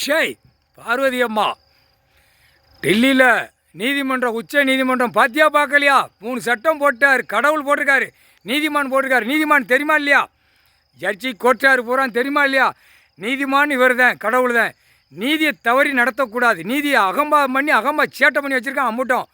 ஷேய் பார்வதி அம்மா டெல்லியில் நீதிமன்றம் உச்ச நீதிமன்றம் பார்த்தியா பார்க்கலையா 3 சட்டம் போட்டார். கடவுள் போட்டிருக்காரு, நீதிமான் போட்டிருக்காரு. நீதிமான் தெரியுமா இல்லையா? ஜட்ஜி கோர்ட்டார் போகிறான் தெரியுமா இல்லையா? நீதிமான் இவர் தான், கடவுள் தான். நீதியை தவறி நடத்தக்கூடாது. நீதியை அகம்பாவம் பண்ணி சேட்டை பண்ணி வச்சுருக்கான். அம்புட்டும்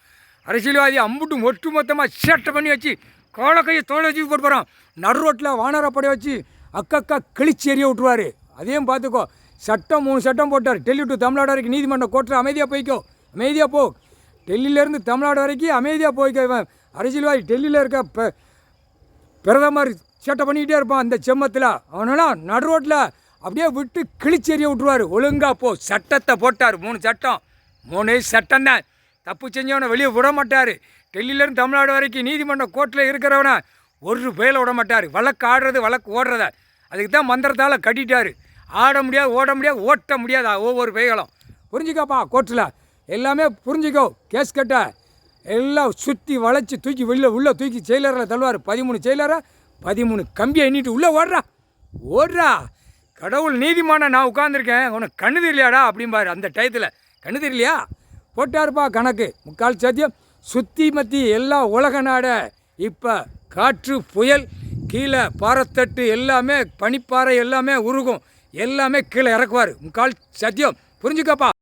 அரசியல்வாதி அம்புட்டும் ஒட்டு மொத்தமாக சேட்டை பண்ணி வச்சு கோலக்கையை தோலை வச்சு போட்டு போகிறான். நடு ரோட்டில் வானரப்படை வச்சு அக்கா கிழிச்சி எறிய விட்டுருவார். அதையும் பார்த்துக்கோ. சட்டம் 3 சட்டம் போட்டார். டெல்லி டு தமிழ்நாடு வரைக்கும் நீதிமன்றம் கோர்ட்டில் அமைதியாக போய்க்கோ, அமைதியாக போ. டெல்லியிலேருந்து தமிழ்நாடு வரைக்கும் அமைதியாக போய்க்கோ. அரசியல்வாதி டெல்லியில் இருக்க பிரதமர் சேட்டை பண்ணிக்கிட்டே இருப்பான் அந்த செம்மத்தில். அவனெல்லாம் நடு ரோட்டில் அப்படியே விட்டு கிழிச்சி எறிய விட்டுருவார். ஒழுங்காக போ. சட்டத்தை போட்டார். 3 சட்டம், 3 சட்டம் தான். தப்பு செஞ்சவனை வெளியே விட மாட்டார். டெல்லியிலேருந்து தமிழ்நாடு வரைக்கும் நீதிமன்றம் கோர்ட்டில் இருக்கிறவனை ஒரு பேல விட மாட்டார். வழக்கு ஆடுறது வழக்கு ஓடுறத அதுக்கு தான் மந்திரத்தால் கட்டிட்டார். ஆட முடியாது, ஓட முடியாது, ஓட்ட முடியாது ஒவ்வொரு பேய்களும். புரிஞ்சுக்காப்பா. கோர்ட்டில் எல்லாமே புரிஞ்சுக்கோ. கேஸ் கட்ட எல்லாம் சுற்றி வளைச்சி தூக்கி உள்ளே தூக்கி செயலரில் தள்ளுவார். 13 செயலரை 13 கம்பியை எண்ணிட்டு உள்ளே ஓடுறா. கடவுள் நீதிமான நான் உட்காந்துருக்கேன், உனக்கு கண்ணு தெரியலையாடா அப்படிம்பாரு. அந்த டயத்தில் கண்ணு தெரியலையா? போட்டாருப்பா கணக்கு. 3/4 சத்தியம் சுற்றி மத்தி எல்லா உலக நாட. இப்போ காற்று புயல் கீழே பாறைத்தட்டு எல்லாமே பனிப்பாறை எல்லாமே உருகும், எல்லாமே கீழே இறக்குவார். 3/4 சத்தியம். புரிஞ்சுக்கப்பா.